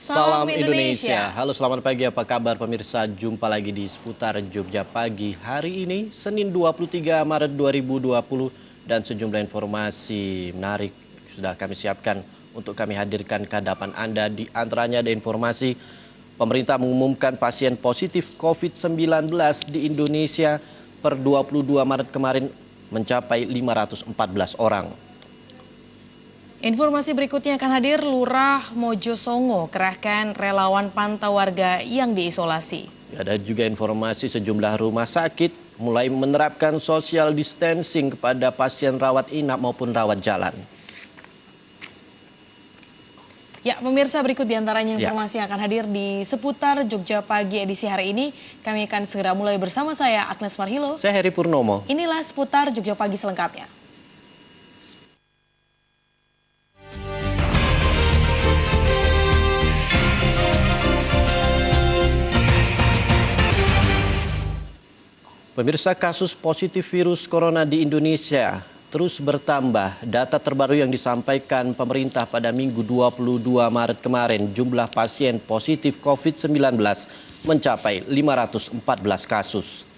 Salam Indonesia. Halo, selamat pagi. Apa kabar pemirsa? Jumpa lagi di Seputar Jogja Pagi. Hari ini Senin 23 Maret 2020 dan sejumlah informasi menarik sudah kami siapkan untuk kami hadirkan ke hadapan Anda. Di antaranya ada informasi pemerintah mengumumkan pasien positif COVID-19 di Indonesia per 22 Maret kemarin mencapai 514 orang. Informasi berikutnya akan hadir. Lurah Mojosongo kerahkan relawan pantau warga yang diisolasi. Ada juga informasi sejumlah rumah sakit mulai menerapkan social distancing kepada pasien rawat inap maupun rawat jalan. Ya, pemirsa, berikut diantaranya informasi yang akan hadir di Seputar Jogja Pagi edisi hari ini. Kami akan segera mulai bersama saya, Agnes Marhilo. Saya Heri Purnomo. Inilah Seputar Jogja Pagi selengkapnya. Pemirsa, kasus positif virus corona di Indonesia terus bertambah. Data terbaru yang disampaikan pemerintah pada Minggu 22 Maret kemarin, jumlah pasien positif COVID-19 mencapai 514 kasus.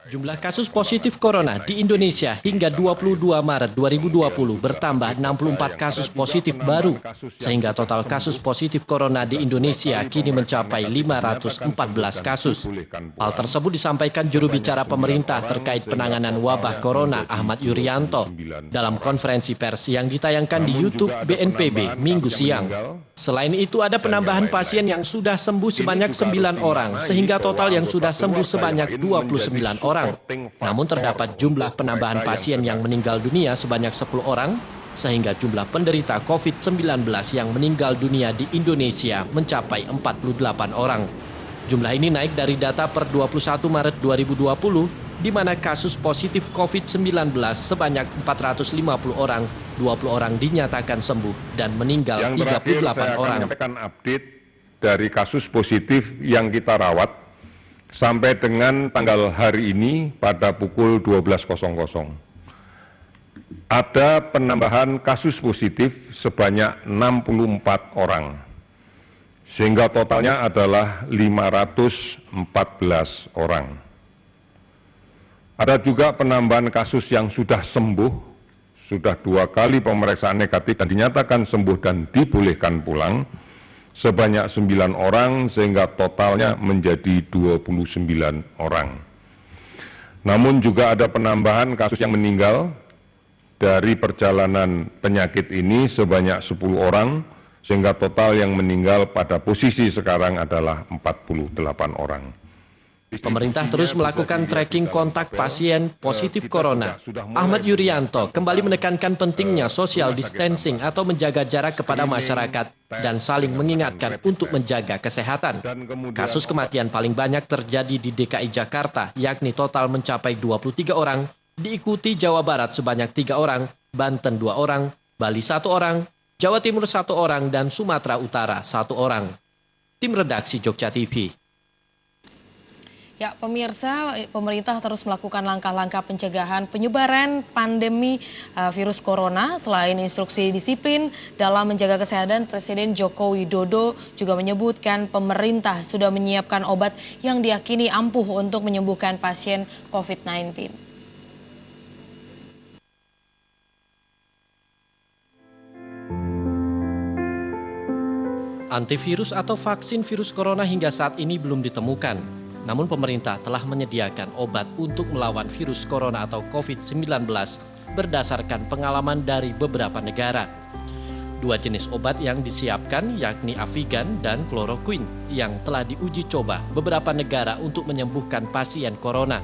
Jumlah kasus positif corona di Indonesia hingga 22 Maret 2020 bertambah 64 kasus positif baru, sehingga total kasus positif corona di Indonesia kini mencapai 514 kasus. Hal tersebut disampaikan juru bicara pemerintah terkait penanganan wabah corona Ahmad Yuryanto dalam konferensi pers yang ditayangkan di YouTube BNPB Minggu siang. Selain itu ada penambahan pasien yang sudah sembuh sebanyak 9 orang, sehingga total yang sudah sembuh sebanyak 29 orang. Namun terdapat jumlah penambahan pasien yang meninggal dunia sebanyak 10 orang, sehingga jumlah penderita COVID-19 yang meninggal dunia di Indonesia mencapai 48 orang. Jumlah ini naik dari data per 21 Maret 2020, di mana kasus positif COVID-19 sebanyak 450 orang, 20 orang dinyatakan sembuh dan meninggal 38 orang. Yang terakhir update dari kasus positif yang kita rawat sampai dengan tanggal hari ini pada pukul 12.00. Ada penambahan kasus positif sebanyak 64 orang, sehingga totalnya adalah 514 orang. Ada juga penambahan kasus yang sudah sembuh, sudah 2 kali pemeriksaan negatif dan dinyatakan sembuh dan dibolehkan pulang, sebanyak 9 orang, sehingga totalnya menjadi 29 orang. Namun juga ada penambahan kasus yang meninggal dari perjalanan penyakit ini sebanyak 10 orang, sehingga total yang meninggal pada posisi sekarang adalah 48 orang. Pemerintah terus melakukan tracking kontak pasien positif corona. Ahmad Yuryanto kembali menekankan pentingnya social distancing atau menjaga jarak kepada masyarakat dan saling mengingatkan untuk menjaga kesehatan. Kasus kematian paling banyak terjadi di DKI Jakarta, yakni total mencapai 23 orang, diikuti Jawa Barat sebanyak 3 orang, Banten 2 orang, Bali 1 orang, Jawa Timur 1 orang, dan Sumatera Utara 1 orang. Tim Redaksi Jogja TV. Ya, pemirsa, pemerintah terus melakukan langkah-langkah pencegahan penyebaran pandemi virus corona. Selain instruksi disiplin dalam menjaga kesehatan, Presiden Joko Widodo juga menyebutkan pemerintah sudah menyiapkan obat yang diyakini ampuh untuk menyembuhkan pasien COVID-19. Antivirus atau vaksin virus corona hingga saat ini belum ditemukan. Namun pemerintah telah menyediakan obat untuk melawan virus corona atau COVID-19 berdasarkan pengalaman dari beberapa negara. 2 jenis obat yang disiapkan yakni Avigan dan Chloroquine yang telah diuji coba beberapa negara untuk menyembuhkan pasien corona.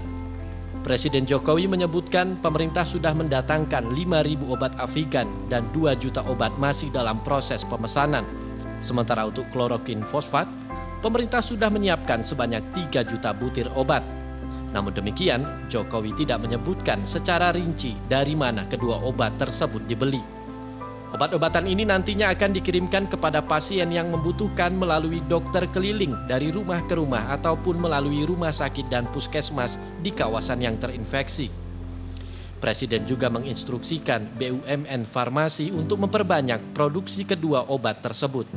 Presiden Jokowi menyebutkan pemerintah sudah mendatangkan 5.000 obat Avigan dan 2 juta obat masih dalam proses pemesanan. Sementara untuk Chloroquine fosfat, pemerintah sudah menyiapkan sebanyak 3 juta butir obat. Namun demikian, Jokowi tidak menyebutkan secara rinci dari mana kedua obat tersebut dibeli. Obat-obatan ini nantinya akan dikirimkan kepada pasien yang membutuhkan melalui dokter keliling dari rumah ke rumah ataupun melalui rumah sakit dan puskesmas di kawasan yang terinfeksi. Presiden juga menginstruksikan BUMN Farmasi untuk memperbanyak produksi kedua obat tersebut.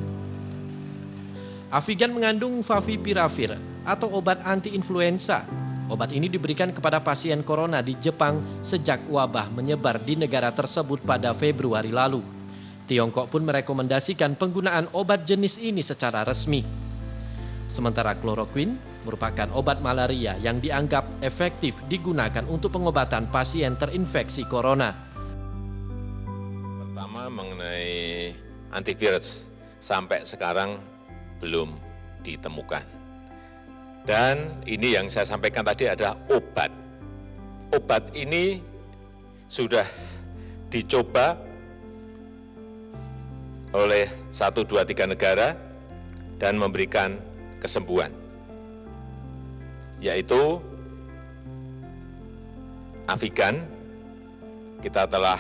Avigan mengandung favipiravir atau obat anti-influenza. Obat ini diberikan kepada pasien corona di Jepang sejak wabah menyebar di negara tersebut pada Februari lalu. Tiongkok pun merekomendasikan penggunaan obat jenis ini secara resmi. Sementara kloroquine merupakan obat malaria yang dianggap efektif digunakan untuk pengobatan pasien terinfeksi corona. Pertama mengenai antivirus, sampai sekarang belum ditemukan. Dan ini yang saya sampaikan tadi adalah obat. Obat ini sudah dicoba oleh 1, 2, 3 negara dan memberikan kesembuhan, yaitu Avigan. Kita telah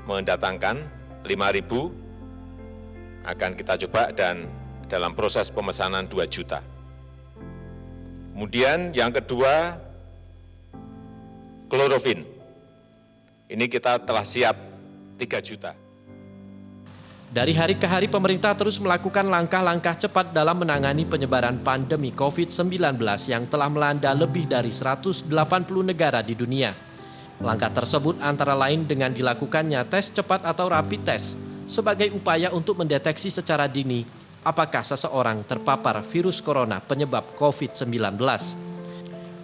mendatangkan 5.000, akan kita coba dan dalam proses pemesanan 2 juta. Kemudian yang kedua, klorofin. Ini kita telah siap 3 juta. Dari hari ke hari pemerintah terus melakukan langkah-langkah cepat dalam menangani penyebaran pandemi COVID-19 yang telah melanda lebih dari 180 negara di dunia. Langkah tersebut antara lain dengan dilakukannya tes cepat atau rapid test sebagai upaya untuk mendeteksi secara dini apakah seseorang terpapar virus corona penyebab COVID-19.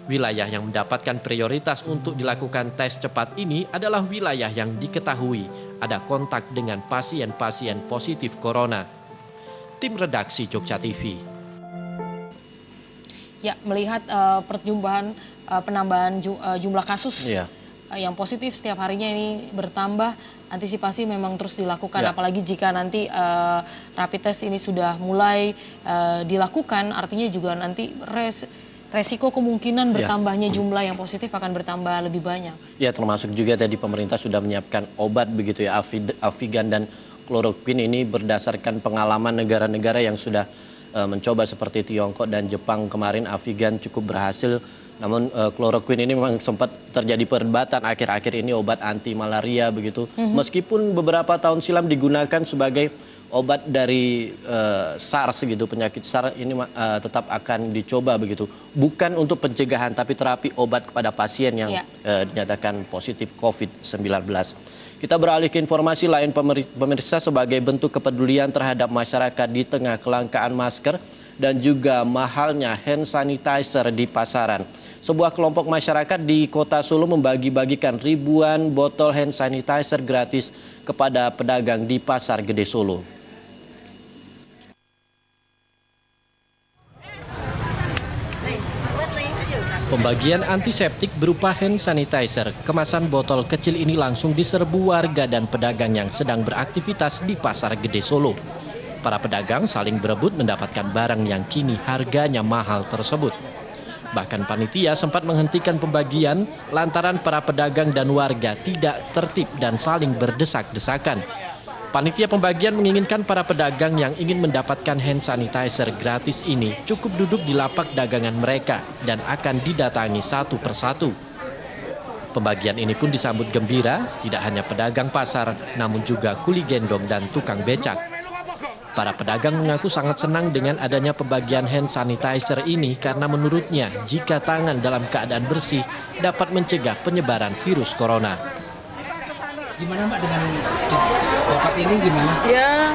Wilayah yang mendapatkan prioritas untuk dilakukan tes cepat ini adalah wilayah yang diketahui ada kontak dengan pasien-pasien positif corona. Tim redaksi Jogja TV. Ya, melihat penambahan jumlah kasus yang positif setiap harinya ini bertambah, antisipasi memang terus dilakukan. Apalagi jika nanti rapid test ini sudah mulai dilakukan, artinya juga nanti resiko kemungkinan bertambahnya jumlah yang positif akan bertambah lebih banyak. Ya, termasuk juga tadi pemerintah sudah menyiapkan obat begitu ya, Avigan dan kloroquine ini berdasarkan pengalaman negara-negara yang sudah mencoba seperti Tiongkok dan Jepang kemarin. Avigan cukup berhasil, namun kloroquine ini memang sempat terjadi perdebatan akhir-akhir ini obat anti malaria begitu. Meskipun beberapa tahun silam digunakan sebagai obat dari SARS gitu, penyakit SARS ini tetap akan dicoba begitu. Bukan untuk pencegahan tapi terapi obat kepada pasien yang dinyatakan positif COVID-19. Kita beralih ke informasi lain pemirsa. Sebagai bentuk kepedulian terhadap masyarakat di tengah kelangkaan masker dan juga mahalnya hand sanitizer di pasaran. Sebuah kelompok masyarakat di Kota Solo membagi-bagikan ribuan botol hand sanitizer gratis kepada pedagang di Pasar Gede Solo. Pembagian antiseptik berupa hand sanitizer kemasan botol kecil ini langsung diserbu warga dan pedagang yang sedang beraktivitas di Pasar Gede Solo. Para pedagang saling berebut mendapatkan barang yang kini harganya mahal tersebut. Bahkan panitia sempat menghentikan pembagian lantaran para pedagang dan warga tidak tertib dan saling berdesak-desakan. Panitia pembagian menginginkan para pedagang yang ingin mendapatkan hand sanitizer gratis ini cukup duduk di lapak dagangan mereka dan akan didatangi satu persatu. Pembagian ini pun disambut gembira, tidak hanya pedagang pasar, namun juga kuli gendong dan tukang becak. Para pedagang mengaku sangat senang dengan adanya pembagian hand sanitizer ini karena menurutnya jika tangan dalam keadaan bersih dapat mencegah penyebaran virus corona. Gimana Mbak dengan dapat ini gimana? Ya,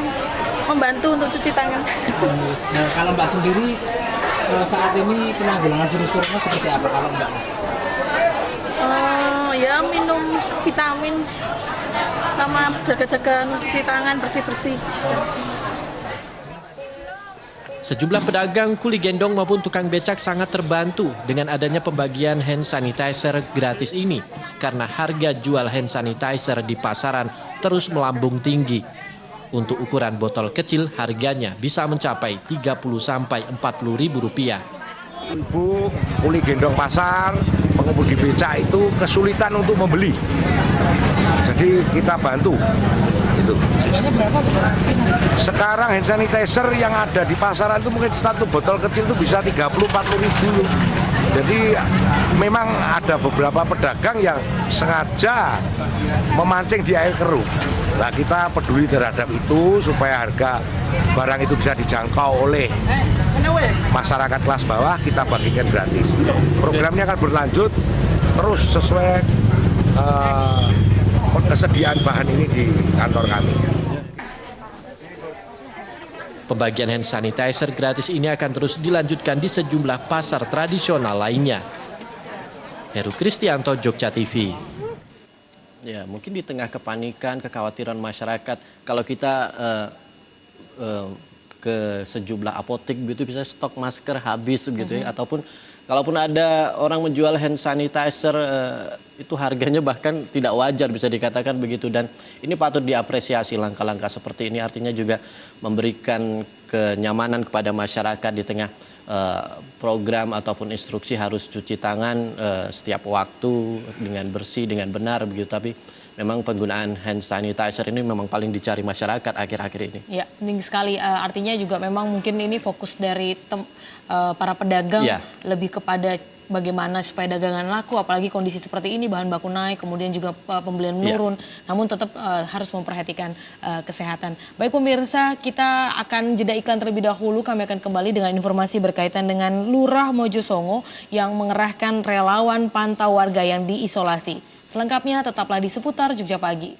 membantu untuk cuci tangan. Nah, kalau Mbak sendiri saat ini penanggulangan virus corona seperti apa kalau Mbak? Ya minum vitamin sama jaga-jaga cuci tangan bersih-bersih. Sejumlah pedagang kuli gendong maupun tukang becak sangat terbantu dengan adanya pembagian hand sanitizer gratis ini karena harga jual hand sanitizer di pasaran terus melambung tinggi. Untuk ukuran botol kecil harganya bisa mencapai Rp30 sampai Rp40.000. Ibu kuli gendong pasar, pengemudi becak itu kesulitan untuk membeli. Jadi kita bantu. Itu. Harganya berapa sekarang? Sekarang hand sanitizer yang ada di pasaran itu mungkin satu botol kecil itu bisa 30-40 ribu. Jadi memang ada beberapa pedagang yang sengaja memancing di air keruh. Nah, kita peduli terhadap itu supaya harga barang itu bisa dijangkau oleh masyarakat kelas bawah, kita bagikan gratis. Programnya akan berlanjut terus sesuai kesediaan bahan ini di kantor kami. Pembagian hand sanitizer gratis ini akan terus dilanjutkan di sejumlah pasar tradisional lainnya. Heru Kristianto, Jogja TV. Ya, mungkin di tengah kepanikan, kekhawatiran masyarakat, kalau kita ke sejumlah apotek begitu bisa stok masker habis begitu ya, ataupun kalaupun ada orang menjual hand sanitizer itu harganya bahkan tidak wajar bisa dikatakan begitu, dan ini patut diapresiasi langkah-langkah seperti ini, artinya juga memberikan kenyamanan kepada masyarakat di tengah program ataupun instruksi harus cuci tangan setiap waktu dengan bersih, dengan benar begitu, tapi memang penggunaan hand sanitizer ini memang paling dicari masyarakat akhir-akhir ini. Ya, penting sekali. Artinya juga memang mungkin ini fokus dari para pedagang lebih kepada bagaimana supaya dagangan laku, apalagi kondisi seperti ini, bahan baku naik, kemudian juga pembelian menurun, namun tetap harus memperhatikan kesehatan. Baik pemirsa, kita akan jeda iklan terlebih dahulu, kami akan kembali dengan informasi berkaitan dengan Lurah Mojosongo yang mengerahkan relawan pantau warga yang diisolasi. Selengkapnya tetaplah di Seputar Jogja Pagi.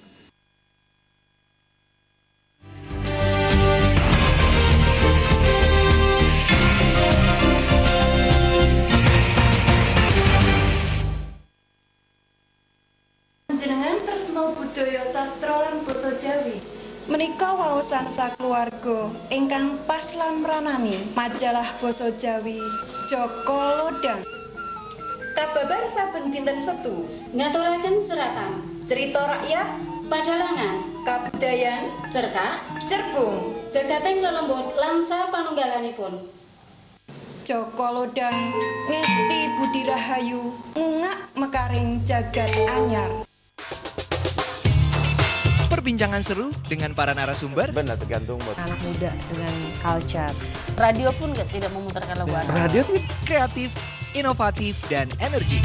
Panjenengan tresno budaya sastra lan basa Jawi. Menika waosan sakeluarga ingkang pas lan mranani majalah basa Jawi Joko Lodang. Kababar saben dinten Setu ngaturaken seratan cerita rakyat, padalangan, kabudayan, cerkak, cerbung, jagateng lelembut langsa panunggalanipun. Joko Lodang ngesti budi rahayu ngungak mekaring jagat anyar. Perbincangan seru dengan para narasumber. Benar, tergantung anak muda dengan culture. Radio pun tidak memutarkan lagu anak. Radio kreatif, inovatif, dan energi.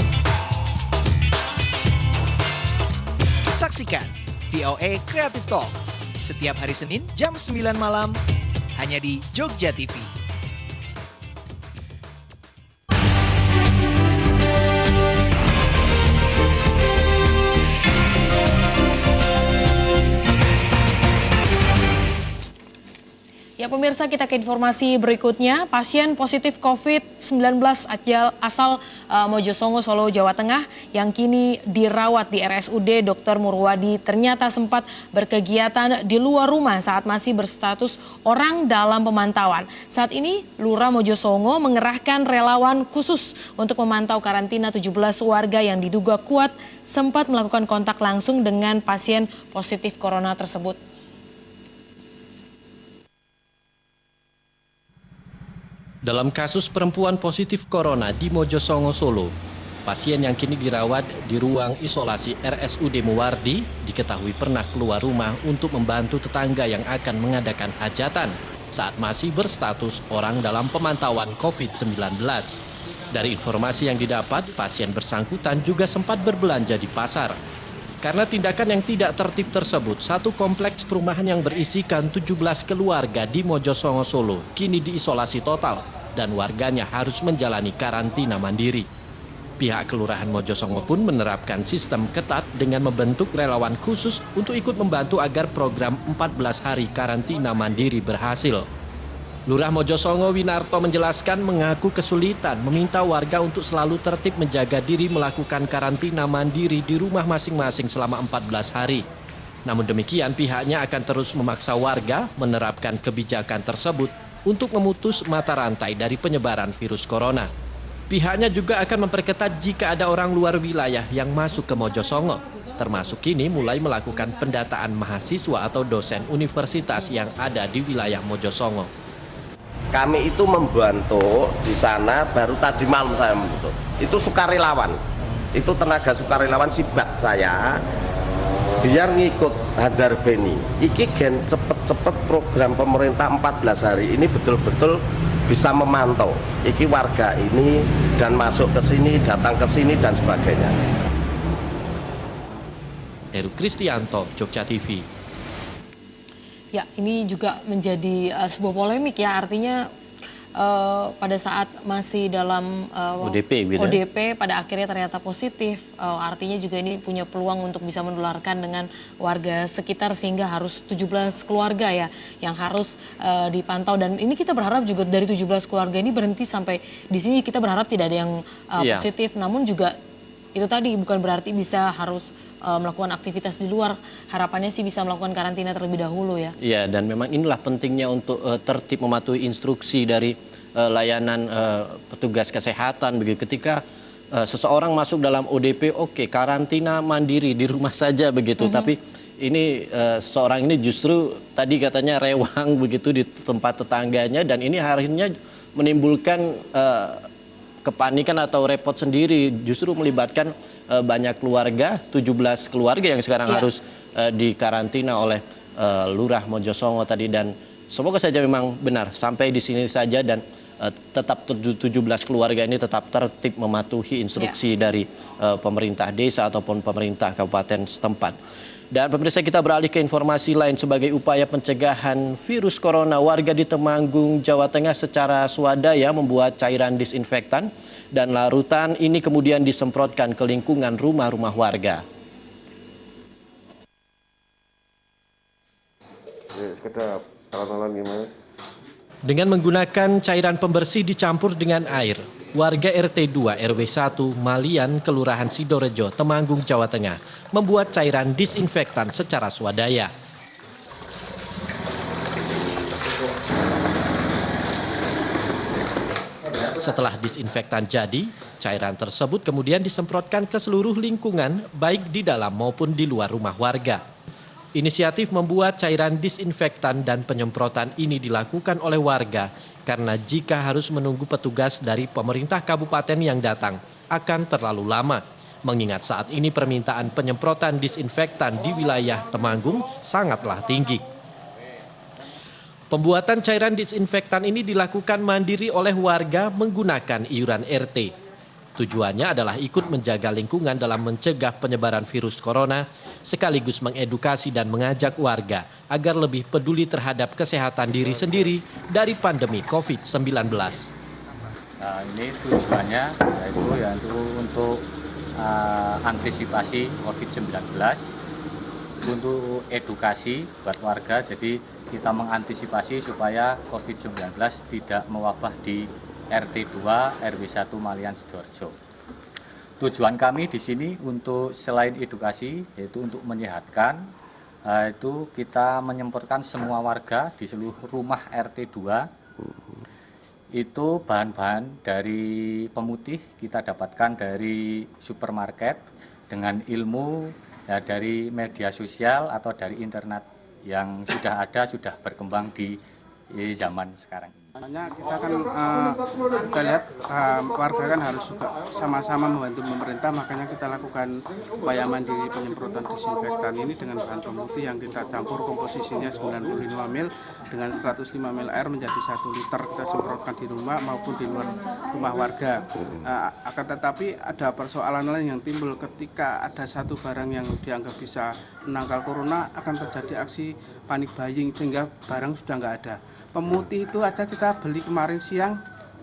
Saksikan VOA Creative Talks setiap hari Senin jam 9 malam hanya di Jogja TV. Ya pemirsa, kita ke informasi berikutnya. Pasien positif COVID-19 asal Mojosongo, Solo, Jawa Tengah yang kini dirawat di RSUD Dr. Murwadi ternyata sempat berkegiatan di luar rumah saat masih berstatus orang dalam pemantauan. Saat ini Lurah Mojosongo mengerahkan relawan khusus untuk memantau karantina 17 warga yang diduga kuat sempat melakukan kontak langsung dengan pasien positif corona tersebut. Dalam kasus perempuan positif corona di Mojosongo, Solo, pasien yang kini dirawat di ruang isolasi RSUD Muwardi diketahui pernah keluar rumah untuk membantu tetangga yang akan mengadakan hajatan saat masih berstatus orang dalam pemantauan COVID-19. Dari informasi yang didapat, pasien bersangkutan juga sempat berbelanja di pasar. Karena tindakan yang tidak tertib tersebut, satu kompleks perumahan yang berisikan 17 keluarga di Mojosongo, Solo kini diisolasi total dan warganya harus menjalani karantina mandiri. Pihak Kelurahan Mojosongo pun menerapkan sistem ketat dengan membentuk relawan khusus untuk ikut membantu agar program 14 hari karantina mandiri berhasil. Lurah Mojosongo Winarto menjelaskan mengaku kesulitan meminta warga untuk selalu tertib menjaga diri melakukan karantina mandiri di rumah masing-masing selama 14 hari. Namun demikian pihaknya akan terus memaksa warga menerapkan kebijakan tersebut untuk memutus mata rantai dari penyebaran virus corona. Pihaknya juga akan memperketat jika ada orang luar wilayah yang masuk ke Mojosongo, termasuk kini mulai melakukan pendataan mahasiswa atau dosen universitas yang ada di wilayah Mojosongo. Kami itu membantu di sana, baru tadi malam saya membantu. Itu sukarelawan, itu tenaga sukarelawan sibat saya, biar ngikut Hadar Beni. Iki gen cepet-cepet program pemerintah 14 hari ini betul-betul bisa memantau iki warga ini dan masuk ke sini, datang ke sini dan sebagainya. Heru Kristianto, Jogja TV. Ya, ini juga menjadi sebuah polemik ya, artinya pada saat masih dalam ODP pada akhirnya ternyata positif, artinya juga ini punya peluang untuk bisa menularkan dengan warga sekitar sehingga harus 17 keluarga ya yang harus dipantau, dan ini kita berharap juga dari 17 keluarga ini berhenti sampai di sini, kita berharap tidak ada yang positif, namun juga itu tadi bukan berarti bisa harus melakukan aktivitas di luar. Harapannya sih bisa melakukan karantina terlebih dahulu ya. Iya, dan memang inilah pentingnya untuk tertib mematuhi instruksi dari layanan petugas kesehatan. Begitu ketika seseorang masuk dalam ODP, oke, karantina mandiri di rumah saja begitu. Tapi ini seseorang ini justru tadi katanya rewang begitu di tempat tetangganya, dan ini akhirnya menimbulkan kepanikan atau repot sendiri, justru melibatkan banyak keluarga, 17 keluarga yang sekarang harus dikarantina oleh Lurah Mojosongo tadi, dan semoga saja memang benar sampai di sini saja dan tetap 17 keluarga ini tetap tertib mematuhi instruksi dari pemerintah desa ataupun pemerintah kabupaten setempat. Dan pemirsa, kita beralih ke informasi lain. Sebagai upaya pencegahan virus corona, warga di Temanggung, Jawa Tengah secara swadaya membuat cairan disinfektan dan larutan ini kemudian disemprotkan ke lingkungan rumah-rumah warga. Dengan menggunakan cairan pembersih dicampur dengan air, warga RT 2 RW 1 Malian, Kelurahan Sidorejo, Temanggung, Jawa Tengah membuat cairan disinfektan secara swadaya. Setelah disinfektan jadi, cairan tersebut kemudian disemprotkan ke seluruh lingkungan, baik di dalam maupun di luar rumah warga. Inisiatif membuat cairan disinfektan dan penyemprotan ini dilakukan oleh warga karena jika harus menunggu petugas dari pemerintah kabupaten yang datang akan terlalu lama. Mengingat saat ini permintaan penyemprotan disinfektan di wilayah Temanggung sangatlah tinggi. Pembuatan cairan disinfektan ini dilakukan mandiri oleh warga menggunakan iuran RT. Tujuannya adalah ikut menjaga lingkungan dalam mencegah penyebaran virus corona, sekaligus mengedukasi dan mengajak warga agar lebih peduli terhadap kesehatan diri sendiri dari pandemi COVID-19. Nah, ini tujuannya yaitu untuk antisipasi COVID-19, untuk edukasi buat warga. Jadi kita mengantisipasi supaya COVID-19 tidak mewabah di RT 2 RW 1 Malian Sidoarjo. Tujuan kami di sini untuk selain edukasi yaitu untuk menyehatkan, itu kita menyemprotkan semua warga di seluruh rumah RT 2. Itu bahan-bahan dari pemutih kita dapatkan dari supermarket dengan ilmu dari media sosial atau dari internet yang sudah ada, sudah berkembang di zaman sekarang ini. Kita kan kita lihat warga kan harus juga sama-sama membantu pemerintah, makanya kita lakukan upaya mandiri penyemprotan disinfektan ini dengan bahan pemutih yang kita campur komposisinya 95 ml dengan 105 ml air menjadi 1 liter, kita semprotkan di rumah maupun di luar rumah warga. Akan tetapi ada persoalan lain yang timbul ketika ada satu barang yang dianggap bisa menangkal corona, akan terjadi aksi panik buying sehingga barang sudah nggak ada. Pemutih itu aja kita beli kemarin siang,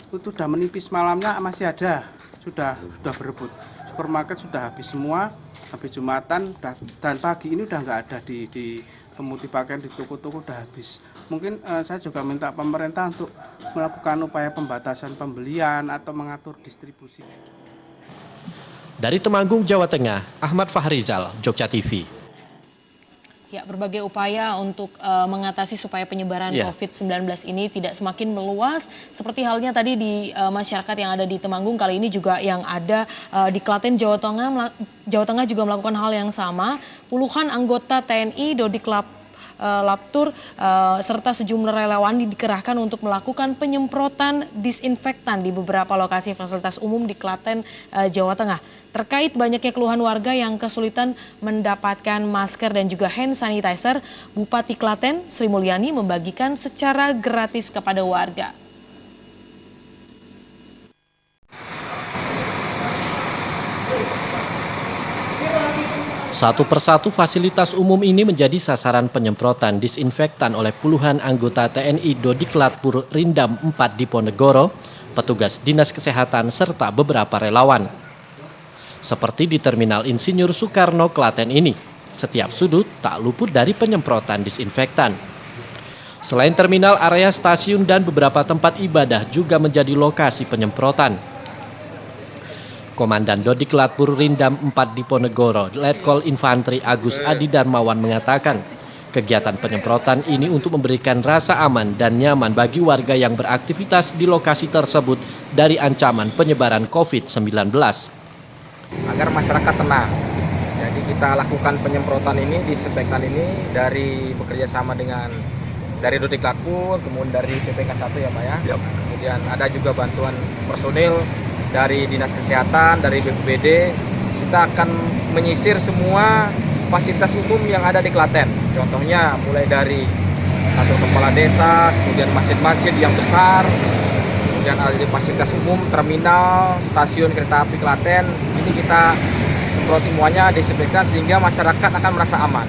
itu sudah menipis, malamnya masih ada, sudah berebut. Supermarket sudah habis semua, habis Jumatan, dan pagi ini udah nggak ada di pemutih pakaian, di toko-toko udah habis. Mungkin saya juga minta pemerintah untuk melakukan upaya pembatasan pembelian atau mengatur distribusi. Dari Temanggung, Jawa Tengah, Ahmad Fahrizal, Jogja TV. Ya, berbagai upaya untuk mengatasi supaya penyebaran COVID-19 ini tidak semakin meluas. Seperti halnya tadi di masyarakat yang ada di Temanggung, kali ini juga yang ada di Klaten, Jawa Tengah juga melakukan hal yang sama. Puluhan anggota TNI, Dodik Laptur, serta sejumlah relawan dikerahkan untuk melakukan penyemprotan disinfektan di beberapa lokasi fasilitas umum di Klaten, Jawa Tengah. Terkait banyaknya keluhan warga yang kesulitan mendapatkan masker dan juga hand sanitizer, Bupati Klaten Sri Mulyani membagikan secara gratis kepada warga. Satu persatu fasilitas umum ini menjadi sasaran penyemprotan disinfektan oleh puluhan anggota TNI Dodiklat Pur Rindam 4 Diponegoro, petugas Dinas Kesehatan, serta beberapa relawan. Seperti di Terminal Insinyur Soekarno, Klaten ini, setiap sudut tak luput dari penyemprotan disinfektan. Selain terminal, area stasiun dan beberapa tempat ibadah juga menjadi lokasi penyemprotan. Komandan Dodiklat Pur Rindam 4 Diponegoro, Letkol Infanteri Agus Adi Darmawan mengatakan, kegiatan penyemprotan ini untuk memberikan rasa aman dan nyaman bagi warga yang beraktivitas di lokasi tersebut dari ancaman penyebaran COVID-19. Agar masyarakat tenang. Jadi kita lakukan penyemprotan ini, disinfektan ini dari bekerja sama dengan dari Dodiklat Pur, kemudian dari PPK 1 ya Pak ya. Kemudian ada juga bantuan personil dari Dinas Kesehatan, dari BPBD. Kita akan menyisir semua fasilitas umum yang ada di Klaten. Contohnya mulai dari kantor kepala desa, kemudian masjid-masjid yang besar, kemudian ada fasilitas umum, terminal, stasiun kereta api Klaten. Ini kita semprot semuanya, disinfektan sehingga masyarakat akan merasa aman.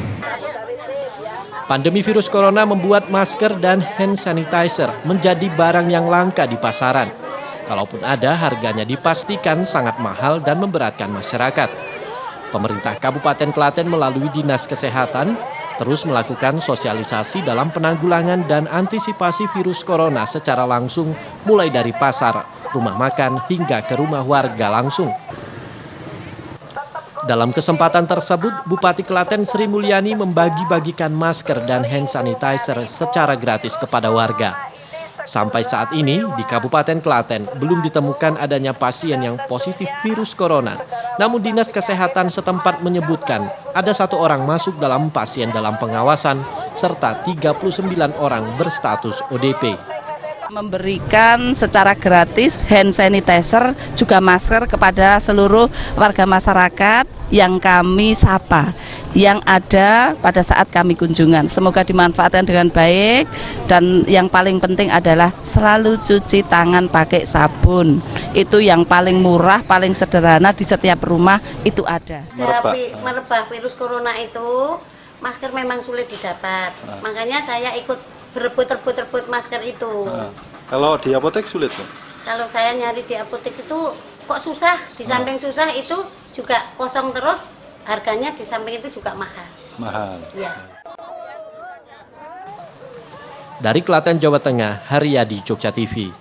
Pandemi virus corona membuat masker dan hand sanitizer menjadi barang yang langka di pasaran. Kalaupun ada, harganya dipastikan sangat mahal dan memberatkan masyarakat. Pemerintah Kabupaten Klaten melalui Dinas Kesehatan terus melakukan sosialisasi dalam penanggulangan dan antisipasi virus corona secara langsung, mulai dari pasar, rumah makan, hingga ke rumah warga langsung. Dalam kesempatan tersebut, Bupati Klaten Sri Mulyani membagi-bagikan masker dan hand sanitizer secara gratis kepada warga. Sampai saat ini, di Kabupaten Klaten belum ditemukan adanya pasien yang positif virus corona. Namun Dinas Kesehatan setempat menyebutkan ada 1 orang masuk dalam pasien dalam pengawasan, serta 39 orang berstatus ODP. Memberikan secara gratis hand sanitizer juga masker kepada seluruh warga masyarakat yang kami sapa, yang ada pada saat kami kunjungan. Semoga dimanfaatkan dengan baik, dan yang paling penting adalah selalu cuci tangan pakai sabun. Itu yang paling murah, paling sederhana, di setiap rumah itu ada. Merebak virus corona itu masker memang sulit didapat, makanya saya ikut berebut masker itu. Kalau di apotek sulit tuh? Kalau saya nyari di apotek itu kok susah, di samping susah itu juga kosong terus, harganya di samping itu juga mahal. Mahal. Ya. Dari Klaten, Jawa Tengah, Haryadi, Jogja TV.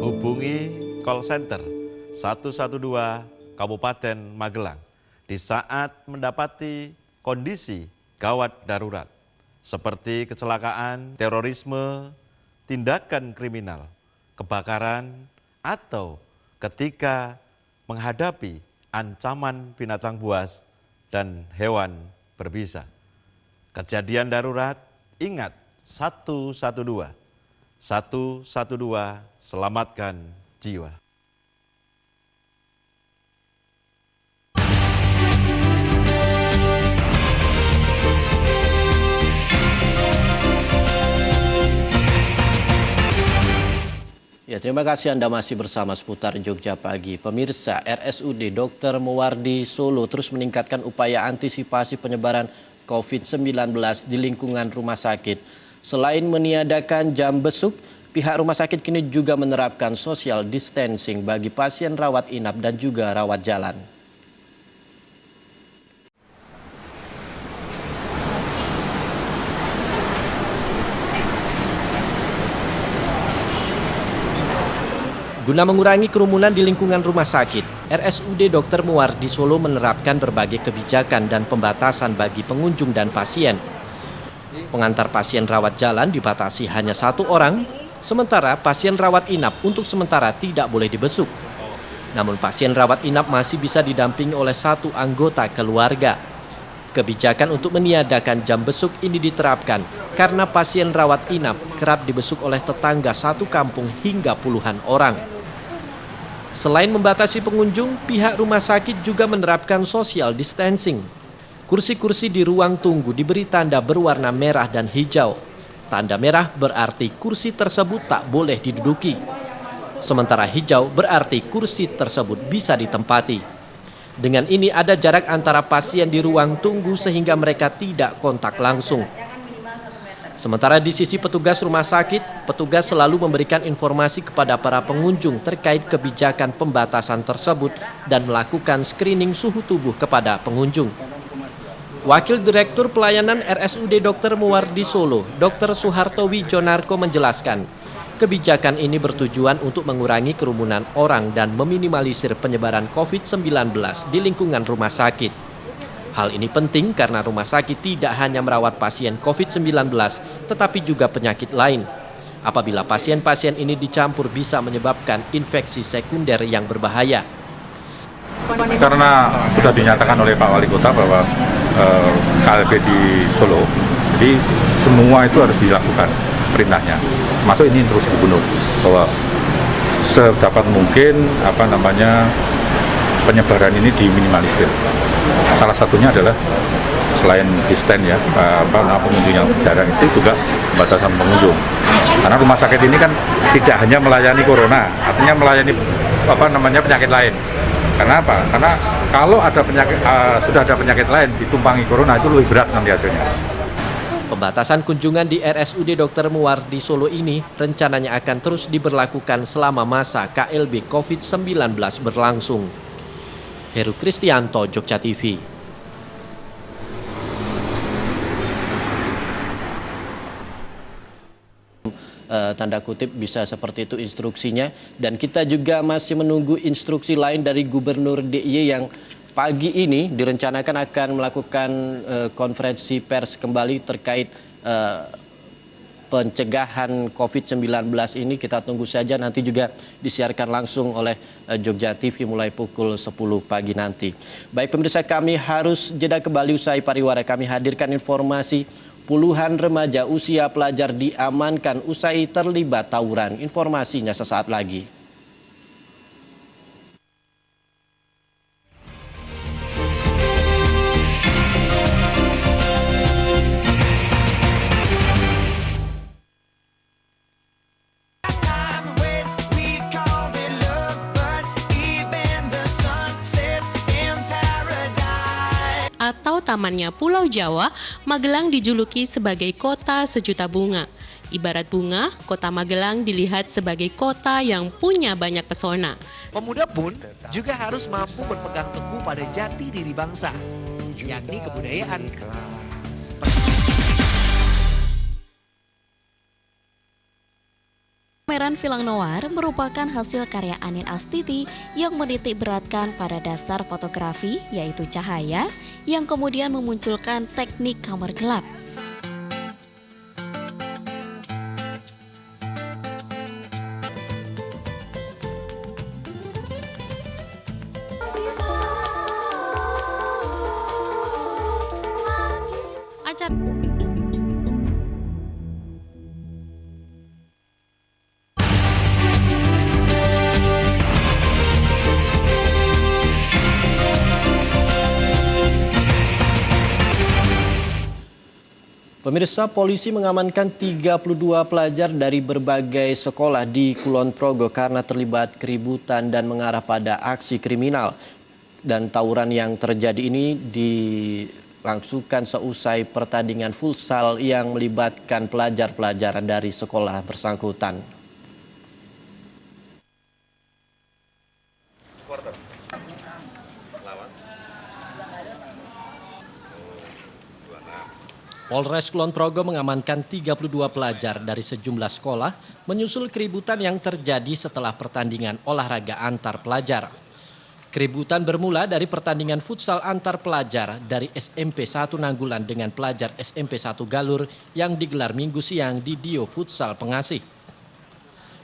Hubungi call center 112 Kabupaten Magelang di saat mendapati kondisi gawat darurat seperti kecelakaan, terorisme, tindakan kriminal, kebakaran, atau ketika menghadapi ancaman binatang buas dan hewan berbisa. Kejadian darurat, ingat 112. 112, selamatkan jiwa. terima kasih Anda masih bersama Seputar Jogja Pagi. Pemirsa, RSUD Dr. Muwardi Solo terus meningkatkan upaya antisipasi penyebaran COVID-19 di lingkungan rumah sakit. Selain meniadakan jam besuk, pihak rumah sakit kini juga menerapkan social distancing bagi pasien rawat inap dan juga rawat jalan. Guna mengurangi kerumunan di lingkungan rumah sakit, RSUD Dr. Muwardi Solo menerapkan berbagai kebijakan dan pembatasan bagi pengunjung dan pasien. Pengantar pasien rawat jalan dibatasi hanya 1 orang, sementara pasien rawat inap untuk sementara tidak boleh dibesuk. Namun pasien rawat inap masih bisa didampingi oleh 1 anggota keluarga. Kebijakan untuk meniadakan jam besuk ini diterapkan karena pasien rawat inap kerap dibesuk oleh tetangga satu kampung hingga puluhan orang. Selain membatasi pengunjung, pihak rumah sakit juga menerapkan social distancing. Kursi-kursi di ruang tunggu diberi tanda berwarna merah dan hijau. Tanda merah berarti kursi tersebut tak boleh diduduki. Sementara hijau berarti kursi tersebut bisa ditempati. Dengan ini ada jarak antara pasien di ruang tunggu sehingga mereka tidak kontak langsung. Sementara di sisi petugas rumah sakit, petugas selalu memberikan informasi kepada para pengunjung terkait kebijakan pembatasan tersebut dan melakukan screening suhu tubuh kepada pengunjung. Wakil Direktur Pelayanan RSUD Dr. Muwardi Solo, Dr. Suharto Wijonarko menjelaskan, kebijakan ini bertujuan untuk mengurangi kerumunan orang dan meminimalisir penyebaran COVID-19 di lingkungan rumah sakit. Hal ini penting karena rumah sakit tidak hanya merawat pasien COVID-19, tetapi juga penyakit lain. Apabila pasien-pasien ini dicampur bisa menyebabkan infeksi sekunder yang berbahaya. Karena sudah dinyatakan oleh Pak Wali Kota bahwa KLB di Solo, jadi semua itu harus dilakukan perintahnya. Masuk ini terus gubernur bahwa sedapat mungkin penyebaran ini diminimalisir. Salah satunya adalah selain di stand ya, pengunjung yang jarang itu juga pembatasan pengunjung. Karena rumah sakit ini kan tidak hanya melayani corona, artinya melayani penyakit lain. Karena apa? Karena kalau ada sudah ada penyakit lain ditumpangi corona itu lebih berat nanti hasilnya. Pembatasan kunjungan di RSUD Dr. Muwardi Solo ini rencananya akan terus diberlakukan selama masa KLB COVID-19 berlangsung. Heru Kristianto, Jogja TV. Tanda kutip bisa seperti itu instruksinya, dan kita juga masih menunggu instruksi lain dari Gubernur DIY yang pagi ini direncanakan akan melakukan konferensi pers kembali terkait pencegahan COVID-19 ini. Kita tunggu saja, nanti juga disiarkan langsung oleh Jogja TV mulai pukul 10 pagi nanti. Baik pemirsa, kami harus jeda kembali usai pariwara. Kami hadirkan informasi puluhan remaja usia pelajar diamankan usai terlibat tawuran. Informasinya sesaat lagi. Atau tamannya Pulau Jawa, Magelang dijuluki sebagai kota sejuta bunga. Ibarat bunga, kota Magelang dilihat sebagai kota yang punya banyak pesona. Pemuda pun juga harus mampu berpegang teguh pada jati diri bangsa, yakni kebudayaan. Pameran Film Noir merupakan hasil karya Anin Astiti yang menitik beratkan pada dasar fotografi, yaitu cahaya, yang kemudian memunculkan teknik kamar gelap. Pemirsa, polisi mengamankan 32 pelajar dari berbagai sekolah di Kulon Progo karena terlibat keributan dan mengarah pada aksi kriminal. Dan tawuran yang terjadi ini dilangsungkan seusai pertandingan futsal yang melibatkan pelajar-pelajar dari sekolah bersangkutan. Polres Kulon Progo mengamankan 32 pelajar dari sejumlah sekolah menyusul keributan yang terjadi setelah pertandingan olahraga antar pelajar. Keributan bermula dari pertandingan futsal antar pelajar dari SMP 1 Nanggulan dengan pelajar SMP 1 Galur yang digelar Minggu siang di Dio Futsal Pengasih.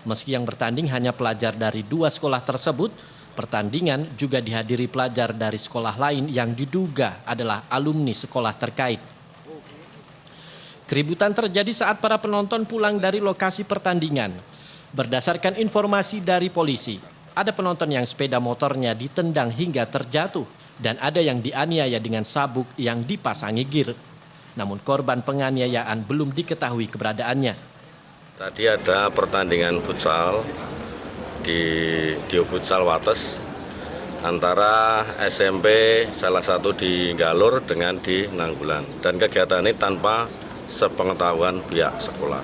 Meski yang bertanding hanya pelajar dari 2 sekolah tersebut, pertandingan juga dihadiri pelajar dari sekolah lain yang diduga adalah alumni sekolah terkait. Keributan terjadi saat para penonton pulang dari lokasi pertandingan. Berdasarkan informasi dari polisi, ada penonton yang sepeda motornya ditendang hingga terjatuh dan ada yang dianiaya dengan sabuk yang dipasangi gir. Namun korban penganiayaan belum diketahui keberadaannya. Tadi ada pertandingan futsal di Dio Futsal Wates antara SMP salah satu di Galur dengan di Nanggulan. Dan kegiatan ini tanpa sepengetahuan pihak sekolah.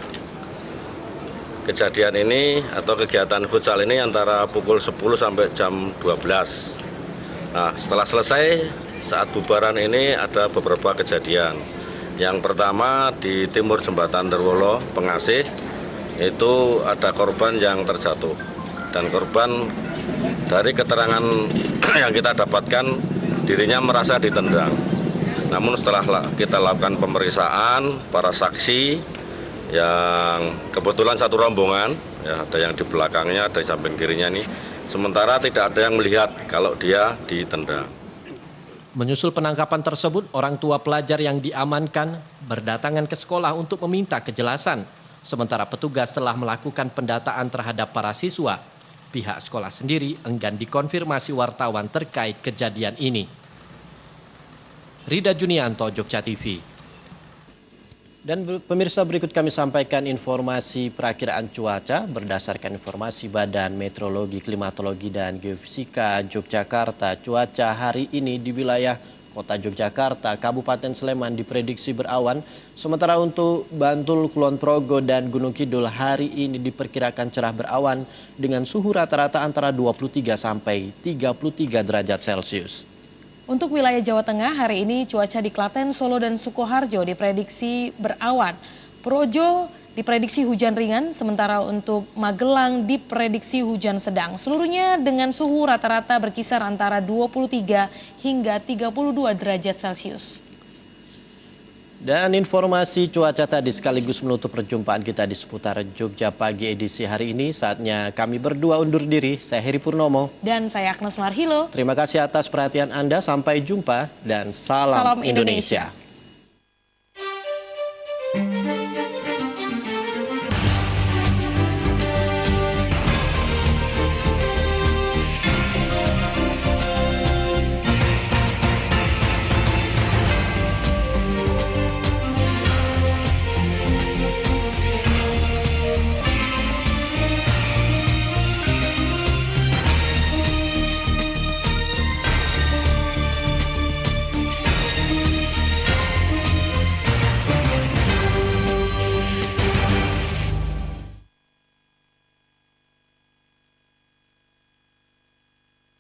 Kejadian ini atau kegiatan futsal ini antara pukul 10 sampai jam 12. Nah, setelah selesai saat bubaran ini ada beberapa kejadian. Yang pertama di timur jembatan Derwolo Pengasih itu ada korban yang terjatuh dan korban dari keterangan yang kita dapatkan dirinya merasa ditendang. Namun setelah kita lakukan pemeriksaan para saksi yang kebetulan satu rombongan, ya ada yang di belakangnya, ada di samping kirinya nih, sementara tidak ada yang melihat kalau dia ditendang. Menyusul penangkapan tersebut, orang tua pelajar yang diamankan berdatangan ke sekolah untuk meminta kejelasan. Sementara petugas telah melakukan pendataan terhadap para siswa. Pihak sekolah sendiri enggan dikonfirmasi wartawan terkait kejadian ini. Rida Junianto, Jogja TV. Dan pemirsa, berikut kami sampaikan informasi perakiraan cuaca berdasarkan informasi Badan Meteorologi, Klimatologi, dan Geofisika Yogyakarta. Cuaca hari ini di wilayah Kota Yogyakarta, Kabupaten Sleman diprediksi berawan. Sementara untuk Bantul, Kulon Progo, dan Gunung Kidul hari ini diperkirakan cerah berawan dengan suhu rata-rata antara 23 sampai 33 derajat Celcius. Untuk wilayah Jawa Tengah hari ini cuaca di Klaten, Solo, dan Sukoharjo diprediksi berawan. Projo diprediksi hujan ringan, sementara untuk Magelang diprediksi hujan sedang. Seluruhnya dengan suhu rata-rata berkisar antara 23 hingga 32 derajat Celcius. Dan informasi cuaca tadi sekaligus menutup perjumpaan kita di seputar Jogja Pagi edisi hari ini. Saatnya kami berdua undur diri. Saya Heri Purnomo. Dan saya Agnes Marhilo. Terima kasih atas perhatian Anda. Sampai jumpa dan salam Indonesia.